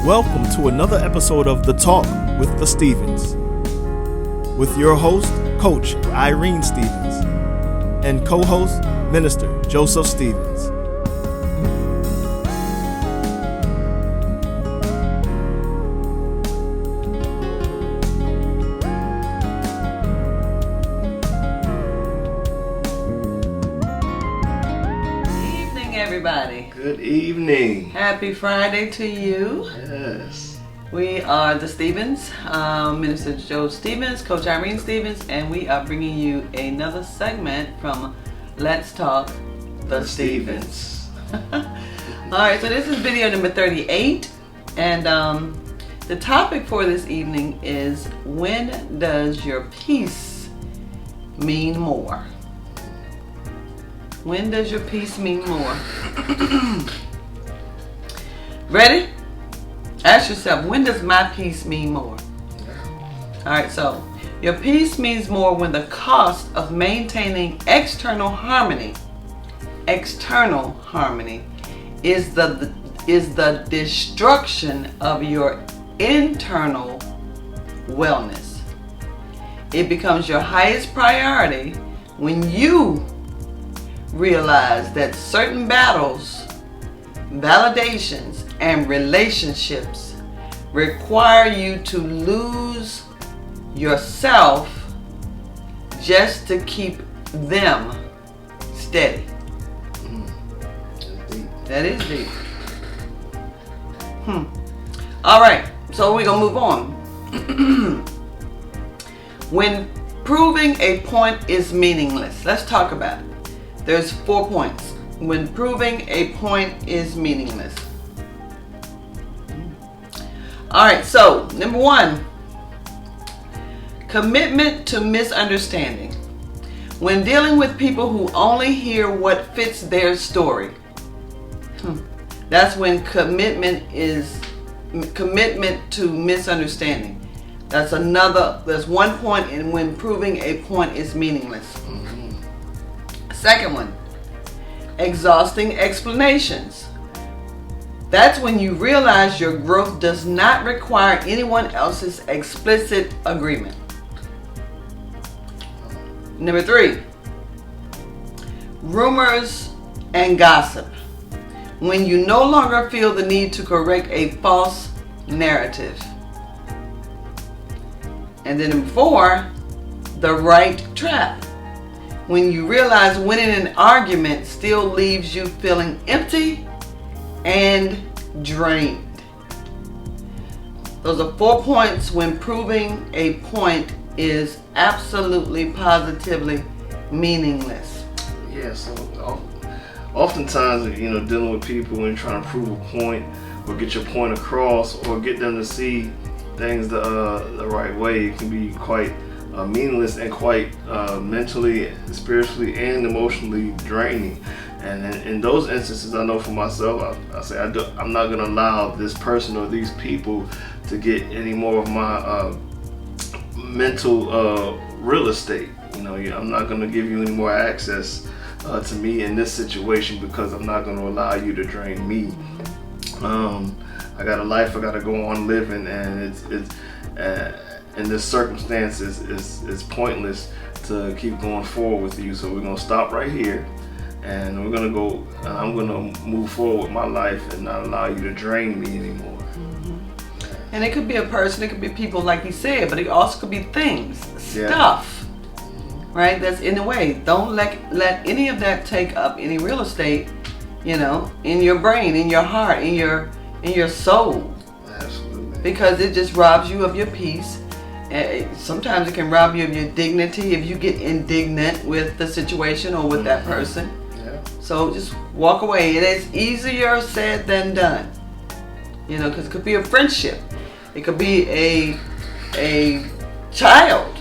Welcome to another episode of The Talk with the Stevens, with your host, Coach Irene Stevens, and co-host, Minister Joseph Stevens. Everybody. Good evening. Happy Friday to you. Yes. We are the Stevens, Minister Joe Stevens, Coach Irene Stevens, and we are bringing you another segment from Let's Talk the Stevens. All right, so this is video number 38, and the topic for this evening is, when does your peace mean more? When does your peace mean more? Ready? Ask yourself, when does my peace mean more? Alright, so your peace means more when the cost of maintaining external harmony is the destruction of your internal wellness. It becomes your highest priority when you realize that certain battles, validations, and relationships require you to lose yourself just to keep them steady. That is deep. All right, so we're gonna move on. When proving a point is meaningless, let's talk about it. There's 4 points when proving a point is meaningless. Alright, so number 1, commitment to misunderstanding. When dealing with people who only hear what fits their story, that's when commitment to misunderstanding. That's 1 point in when proving a point is meaningless. Second one, exhausting explanations. That's when you realize your growth does not require anyone else's explicit agreement. Number 3, rumors and gossip. When you no longer feel the need to correct a false narrative. And then number 4, the right trap. When you realize winning an argument still leaves you feeling empty and drained. Those are 4 points when proving a point is absolutely, positively meaningless. Yeah, so oftentimes, dealing with people and trying to prove a point or get your point across or get them to see things the right way, it can be quite meaningless and quite mentally, spiritually, and emotionally draining. And in those instances, I know for myself, I say I'm not going to allow this person or these people to get any more of my mental real estate. I'm not going to give you any more access to me in this situation, because I'm not going to allow you to drain me. I got a life I got to go on living, and it's in this circumstance, it's pointless to keep going forward with you. So we're gonna stop right here, and we're gonna go. I'm gonna move forward with my life and not allow you to drain me anymore. And it could be a person, it could be people, like you said, but it also could be things, stuff, right? That's in the way. Don't let any of that take up any real estate, in your brain, in your heart, in your soul. Absolutely. Because it just robs you of your peace. Sometimes it can rob you of your dignity if you get indignant with the situation or with that person. Yeah. So just walk away. It is easier said than done. Because it could be a friendship. It could be a child.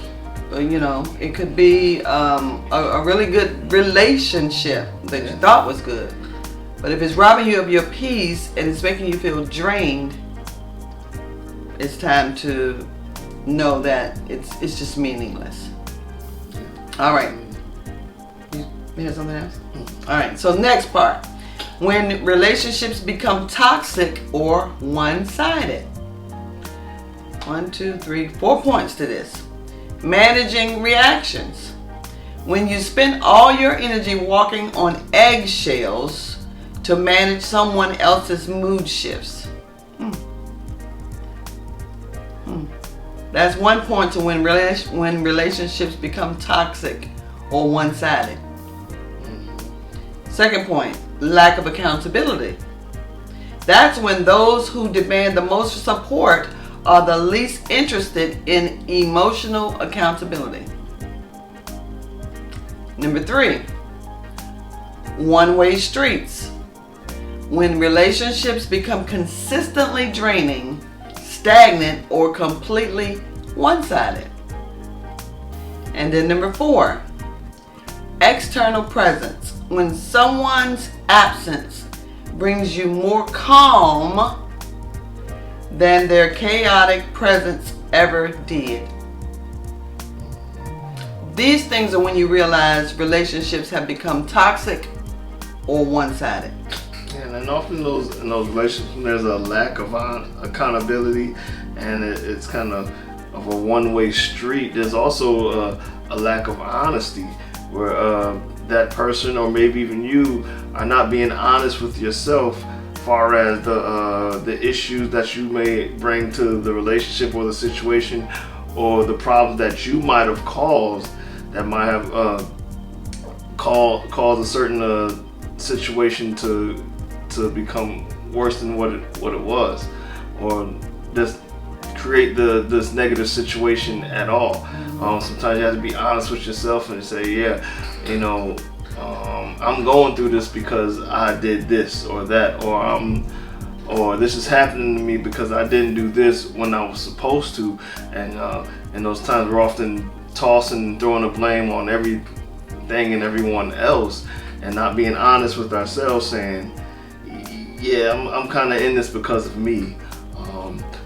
It could be a really good relationship that you thought was good. But if it's robbing you of your peace and it's making you feel drained, it's time to know that it's just meaningless. All right. You have something else? All right. So next part. When relationships become toxic or one-sided. 1, 2, 3, 4 points to this. Managing reactions. When you spend all your energy walking on eggshells to manage someone else's mood shifts. That's 1 point to when relationships become toxic or one-sided. Second point, lack of accountability. That's when those who demand the most support are the least interested in emotional accountability. Number 3, one-way streets. When relationships become consistently draining, stagnant, or completely one-sided. And then number 4, external presence. When someone's absence brings you more calm than their chaotic presence ever did. These things are when you realize relationships have become toxic or one-sided. And often in those relationships, there's a lack of accountability, and it's kind of a one-way street. There's also a lack of honesty, where that person or maybe even you are not being honest with yourself, far as the issues that you may bring to the relationship or the situation, or the problems that you might have caused that might have caused a certain situation to become worse than what it was, or just create this negative situation at all. Sometimes you have to be honest with yourself and say, yeah, I'm going through this because I did this or that, or this is happening to me because I didn't do this when I was supposed to. And in those times, we're often tossing and throwing the blame on everything and everyone else, and not being honest with ourselves, saying, yeah, I'm kind of in this because of me.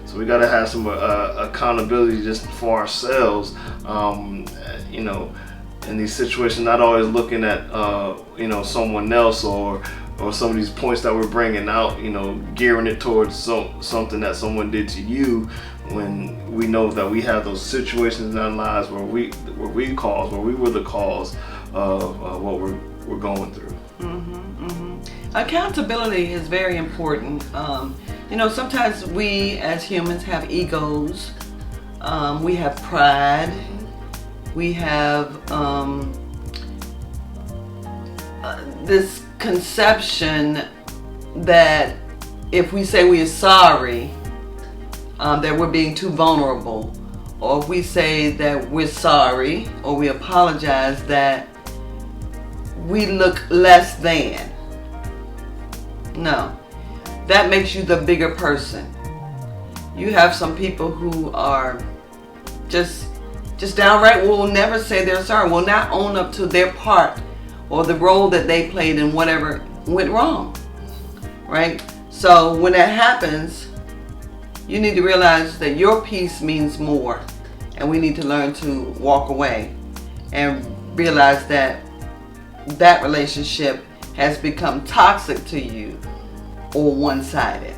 So we got to have some accountability just for ourselves, in these situations, not always looking at someone else or some of these points that we're bringing out, gearing it towards something that someone did to you, when we know that we have those situations in our lives where we were the cause of what we're going through. Accountability is very important. Sometimes we as humans have egos. We have pride. We have this conception that if we say we are sorry, that we're being too vulnerable. Or if we say that we're sorry or we apologize, that we look less than. No, that makes you the bigger person. You have some people who are just downright will never say they're sorry, will not own up to their part or the role that they played in whatever went wrong, right? So when that happens, you need to realize that your peace means more, and we need to learn to walk away and realize that that relationship has become toxic to you or one-sided.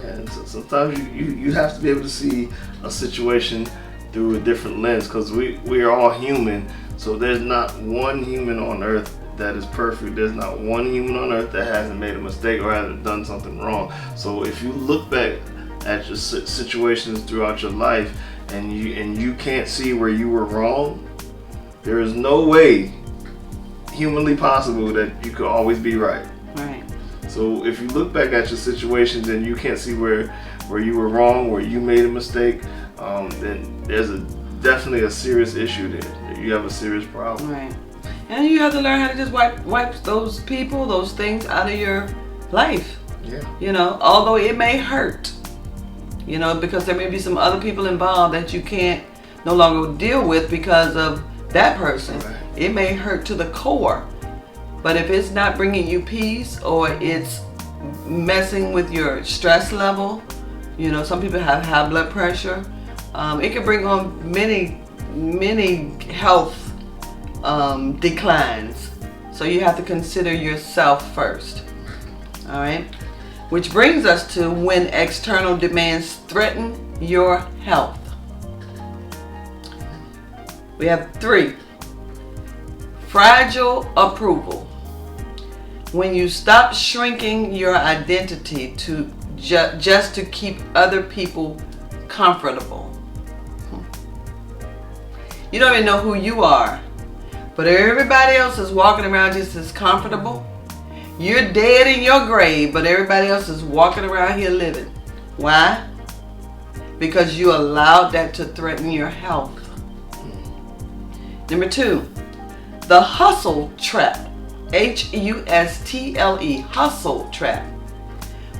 And so sometimes you have to be able to see a situation through a different lens, because we are all human. So there's not one human on earth that is perfect. There's not one human on earth that hasn't made a mistake or hasn't done something wrong. So if you look back at your situations throughout your life and you can't see where you were wrong, there is no way humanly possible that you could always be right. Right. So if you look back at your situations and you can't see where you were wrong, where you made a mistake, then there's definitely a serious issue there. You have a serious problem. Right. And you have to learn how to just wipe those people, those things out of your life. Yeah. Although it may hurt, because there may be some other people involved that you can't no longer deal with because of that person. Right. It may hurt to the core. But if it's not bringing you peace, or it's messing with your stress level, some people have high blood pressure. It can bring on many health declines. So you have to consider yourself first. All right. Which brings us to when external demands threaten your health. We have 3. Fragile approval. When you stop shrinking your identity to just to keep other people comfortable. You don't even know who you are, but everybody else is walking around just as comfortable. You're dead in your grave, but everybody else is walking around here living. Why? Because you allowed that to threaten your health. Number 2, the hustle trap. Hustle, hustle trap.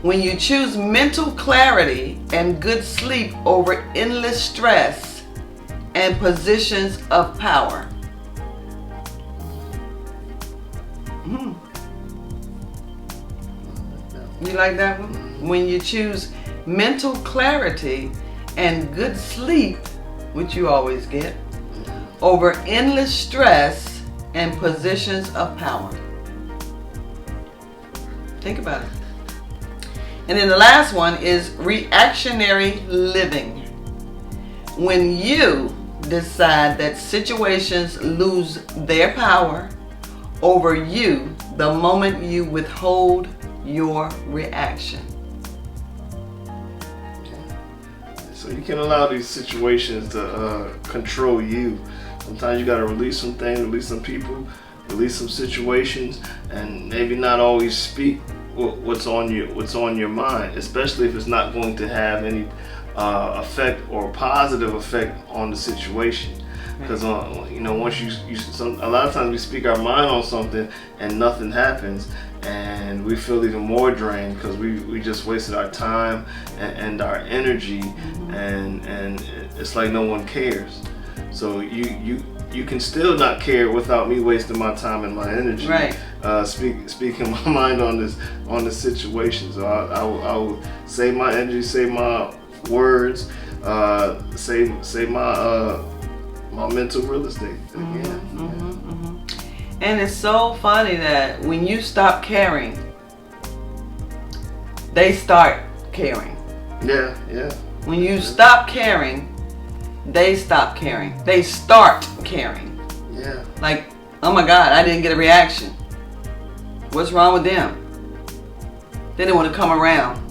When you choose mental clarity and good sleep over endless stress and positions of power. You like that one? When you choose mental clarity and good sleep, which you always get, over endless stress and positions of power. Think about it. And then the last one is reactionary living. When you decide that situations lose their power over you the moment you withhold your reaction. So you can allow these situations to control you. Sometimes you got to release some things, release some people, release some situations, and maybe not always speak what's on your mind, especially if it's not going to have any effect or positive effect on the situation. Because once a lot of times we speak our mind on something and nothing happens, and we feel even more drained because we just wasted our time and our energy, and it's like no one cares. So you can still not care without me wasting my time and my energy. Right. Speaking my mind on this situation. So I will save my energy, save my words, save my mental real estate again. And it's so funny that when you stop caring, they start caring. Yeah. When you stop caring, they stop caring. They start caring. Yeah. Like, oh my God, I didn't get a reaction. What's wrong with them? Then they want to come around.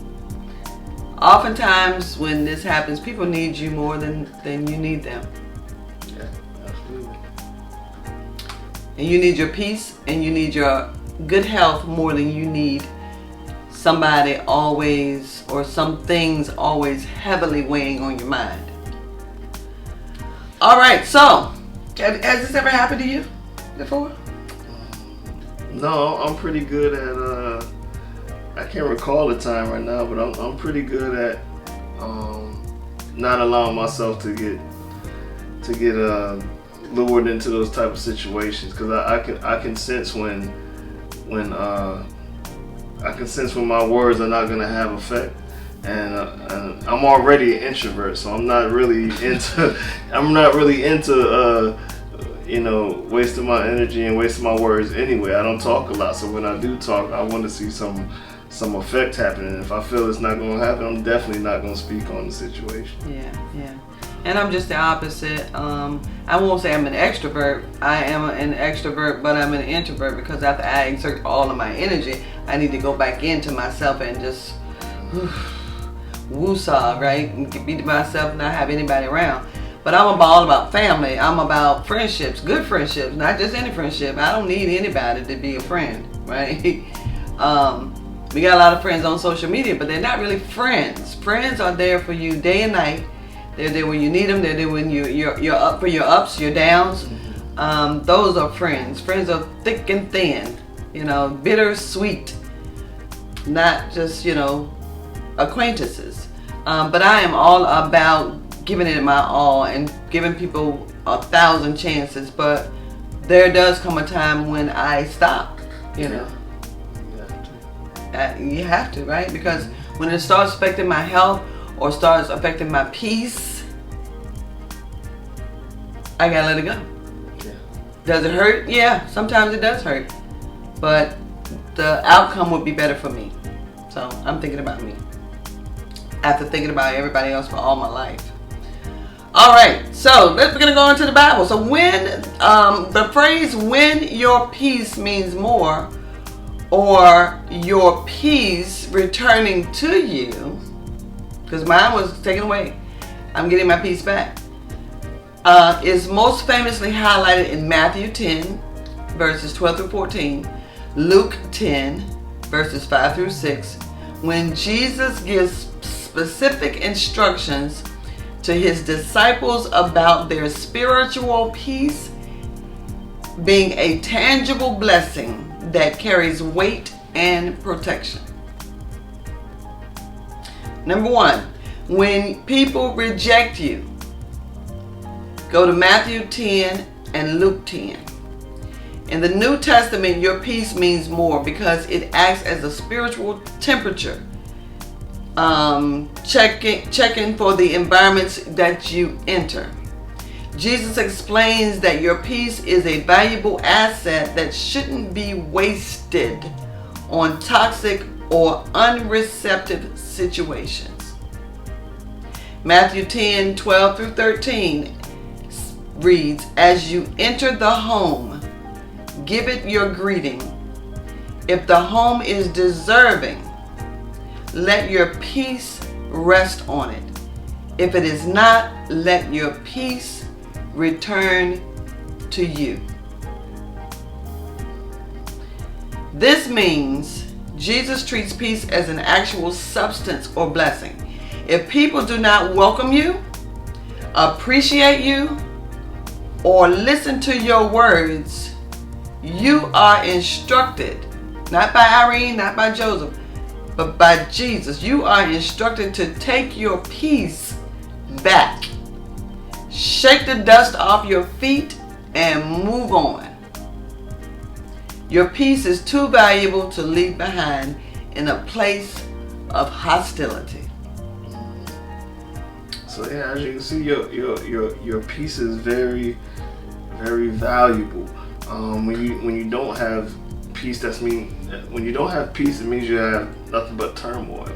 Oftentimes when this happens, people need you more than you need them. Yeah, absolutely. And you need your peace and you need your good health more than you need somebody always or some things always heavily weighing on your mind. All right, so has this ever happened to you before? No, I'm pretty good at I can't recall the time right now, but I'm pretty good at not allowing myself to get lured into those type of situations, because I can sense when my words are not gonna have effect, and I'm already an introvert, so I'm not really into wasting my energy and wasting my words anyway. I don't talk a lot, so when I do talk, I want to see some effect happening. If I feel it's not going to happen, I'm definitely not going to speak on the situation. Yeah. And I'm just the opposite. I won't say I'm an extrovert. I am an extrovert, but I'm an introvert, because after I exert all of my energy, I need to go back into myself and just woosah, right? And be to myself, not have anybody around. But I'm all about family. I'm about friendships, good friendships, not just any friendship. I don't need anybody to be a friend, right? We got a lot of friends on social media, but they're not really friends. Friends are there for you day and night. They're there when you need them. They're there when you're up for your ups, your downs. Those are friends. Friends are thick and thin, bitter, sweet, not just, acquaintances. But I am all about giving it my all and giving people 1,000 chances. But there does come a time when I stop, You have to, right? Because when it starts affecting my health or starts affecting my peace, I gotta let it go. Yeah. Does it hurt? Yeah, sometimes it does hurt. But the outcome would be better for me. So I'm thinking about me after thinking about everybody else for all my life. All right, so we're going to go into the Bible. So when the phrase "when your peace" means more, or your peace returning to you, because mine was taken away, I'm getting my peace back, is most famously highlighted in Matthew 10, verses 12 through 14, Luke 10, verses 5 through 6, when Jesus gives specific instructions to his disciples about their spiritual peace being a tangible blessing that carries weight and protection. Number one, when people reject you, go to Matthew 10 and Luke 10. In the New Testament, your peace means more because it acts as a spiritual temperature, checking for the environments that you enter. Jesus explains that your peace is a valuable asset that shouldn't be wasted on toxic or unreceptive situations. Matthew 10, 12 through 13 reads, "As you enter the home, give it your greeting. If the home is deserving, let your peace rest on it. If it is not, let your peace return to you." This means Jesus treats peace as an actual substance or blessing. If people do not welcome you, appreciate you, or listen to your words, you are instructed, not by Irene, not by Joseph, but by Jesus, you are instructed to take your peace back. Shake the dust off your feet and move on. Your peace is too valuable to leave behind in a place of hostility. So yeah, as you can see, your peace is very, very valuable. When you don't have peace, when you don't have peace, it means you have nothing but turmoil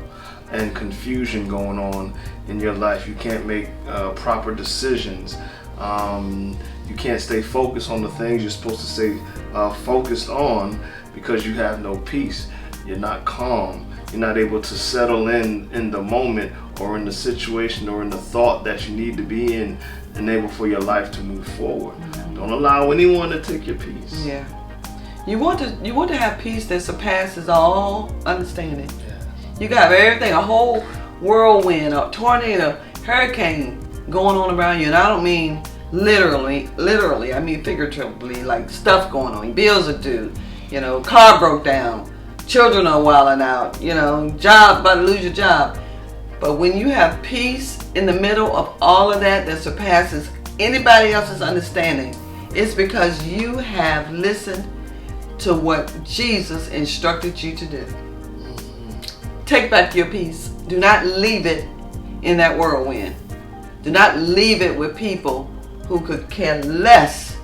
and confusion going on in your life. You can't make proper decisions. You can't stay focused on the things you're supposed to stay focused on because you have no peace. You're not calm. You're not able to settle in the moment or in the situation or in the thought that you need to be in, able for your life to move forward. Mm-hmm. Don't allow anyone to take your peace. Yeah. You want to have peace that surpasses all understanding. Yeah. You got everything, a whole whirlwind, a tornado, hurricane going on around you, and I don't mean literally, I mean figuratively, like stuff going on. Bills are due, car broke down, children are wilding out, job, about to lose your job. But when you have peace in the middle of all of that surpasses anybody else's understanding, it's because you have listened to what Jesus instructed you to do. Take back your peace. Do not leave it in that whirlwind. Do not leave it with people who could care less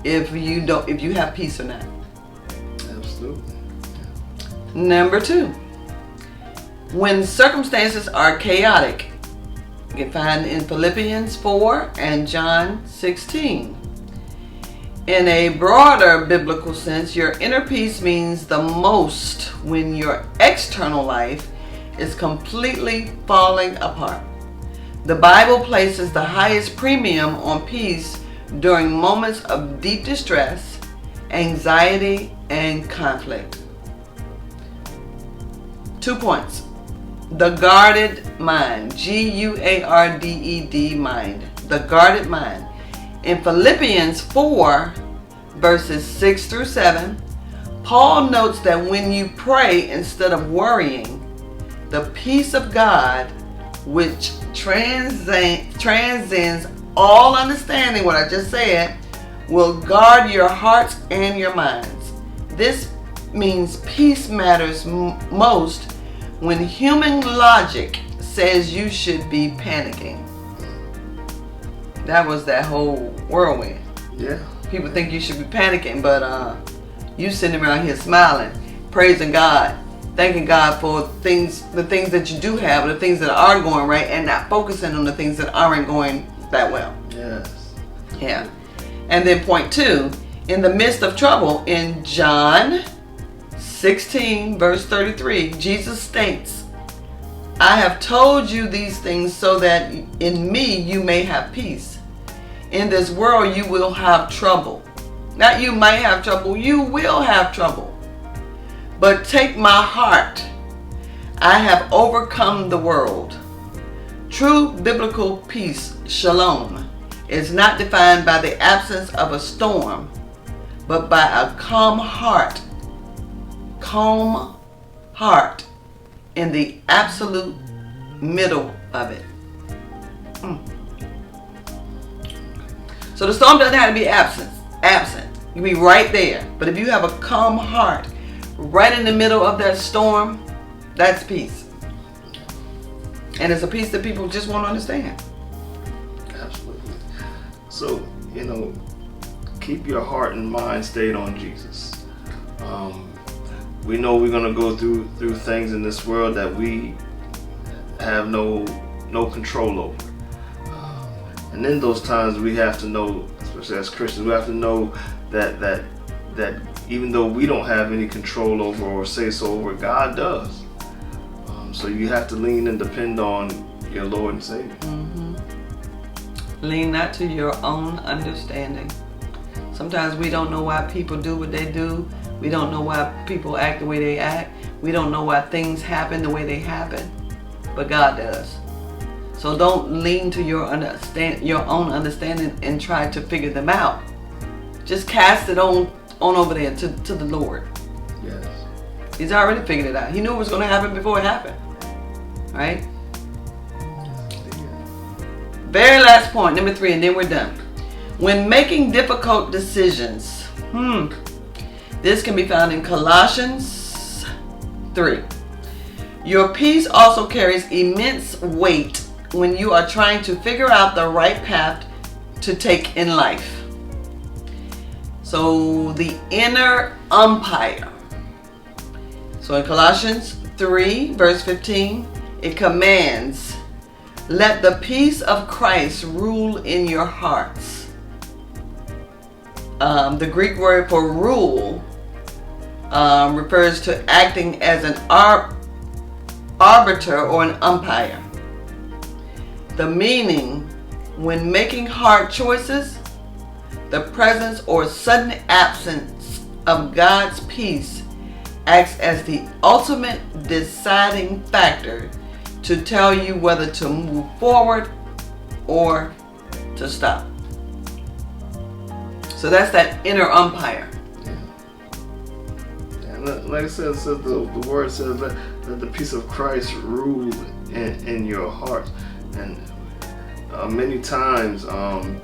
if you have peace or not. Absolutely. Number 2, when circumstances are chaotic, you can find in Philippians 4 and John 16. In a broader biblical sense, your inner peace means the most when your external life is completely falling apart. The Bible places the highest premium on peace during moments of deep distress, anxiety, and conflict. 2 points. The guarded mind. Guarded mind. The guarded mind. In Philippians 4, verses 6 through 7, Paul notes that when you pray instead of worrying, the peace of God, which transcends all understanding, what I just said, will guard your hearts and your minds. This means peace matters most when human logic says you should be panicking. That was that whole whirlwind. Yeah. People think you should be panicking, but you sitting around here smiling, praising God, thanking God for the things that you do have, the things that are going right, and not focusing on the things that aren't going that well. Yes. Yeah. And then point 2, in the midst of trouble, in John 16 verse 33, Jesus states, I have told you these things so that in me you may have peace. In this world you will have trouble. Not you might have trouble, you will have trouble. But take my heart. I have overcome the world. True biblical peace, shalom, is not defined by the absence of a storm, but by a calm heart. Calm heart in the absolute middle of it. So the storm doesn't have to be absent. You can be right there. But if you have a calm heart right in the middle of that storm, that's peace. And it's a peace that people just won't understand. Absolutely. So, keep your heart and mind stayed on Jesus. We know we're going to go through things in this world that we have no control over. And in those times we have to know, especially as Christians, we have to know that even though we don't have any control over or say so over, God does. So you have to lean and depend on your Lord and Savior. Lean not to your own understanding. Sometimes we don't know why people do what they do. We don't know why people act the way they act. We don't know why things happen the way they happen. But God does. So don't lean to your own understanding and try to figure them out. Just cast it on over there to the Lord. Yes. He's already figured it out. He knew it was going to happen before it happened. Right? Very last point, number 3, and then we're done. When making difficult decisions, this can be found in Colossians 3. Your peace also carries immense weight when you are trying to figure out the right path to take in life. So the inner umpire. So in Colossians 3 verse 15, it commands, let the peace of Christ rule in your hearts. The Greek word for rule refers to acting as an arbiter or an umpire. The meaning, when making hard choices, the presence or sudden absence of God's peace acts as the ultimate deciding factor to tell you whether to move forward or to stop. So that's that inner umpire. Like I said, the word says that the peace of Christ rule in your heart. And many times when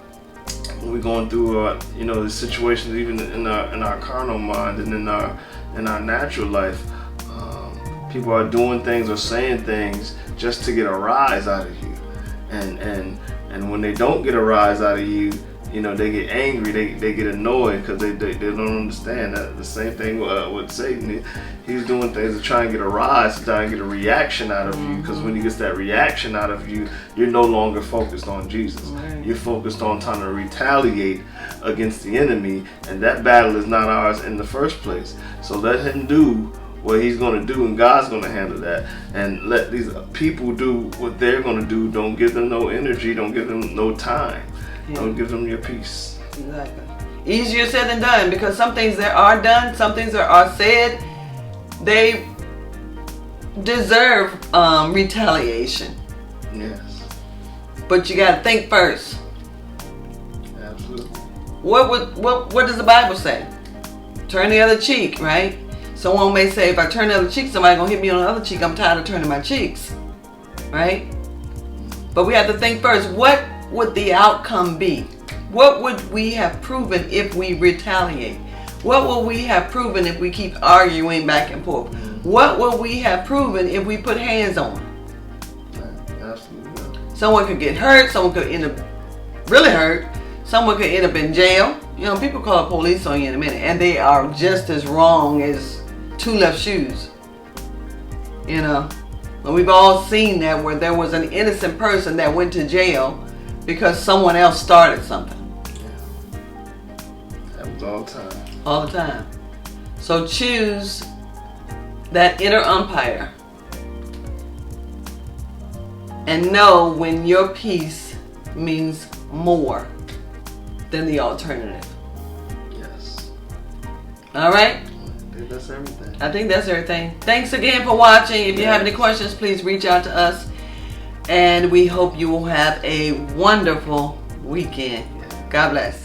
we're going through the situations, even in our carnal mind and in our natural life, people are doing things or saying things just to get a rise out of you. And when they don't get a rise out of you, they get angry, they get annoyed because they don't understand that. The same thing with Satan. He's doing things to try and get a rise, to try and get a reaction out of you, because when he gets that reaction out of you, you're no longer focused on Jesus. Right. You're focused on trying to retaliate against the enemy, and that battle is not ours in the first place. So let him do what he's going to do, and God's going to handle that. And let these people do what they're going to do. Don't give them no energy, don't give them no time. Yeah. Don't give them your peace. Exactly. Easier said than done, because some things that are done, some things that are said, they deserve retaliation. Yes. But you got to think first. Absolutely. What does the Bible say? Turn the other cheek, right? Someone may say, if I turn the other cheek, somebody's going to hit me on the other cheek. I'm tired of turning my cheeks. Right? But we have to think first. What would the outcome be? What would we have proven if we retaliate? What will we have proven if we keep arguing back and forth? What will we have proven if we put hands on them? Absolutely. Someone could get hurt. Someone could end up really hurt. Someone could end up in jail. People call the police on you in a minute, and they are just as wrong as 2 left shoes. You know, and we've all seen that where there was an innocent person that went to jail because someone else started something. That was all the time. All the time. So choose that inner umpire and know when your peace means more than the alternative. Yes. All right? I think that's everything. I think that's everything. Thanks again for watching. If you have any questions, please reach out to us. And we hope you will have a wonderful weekend. God bless.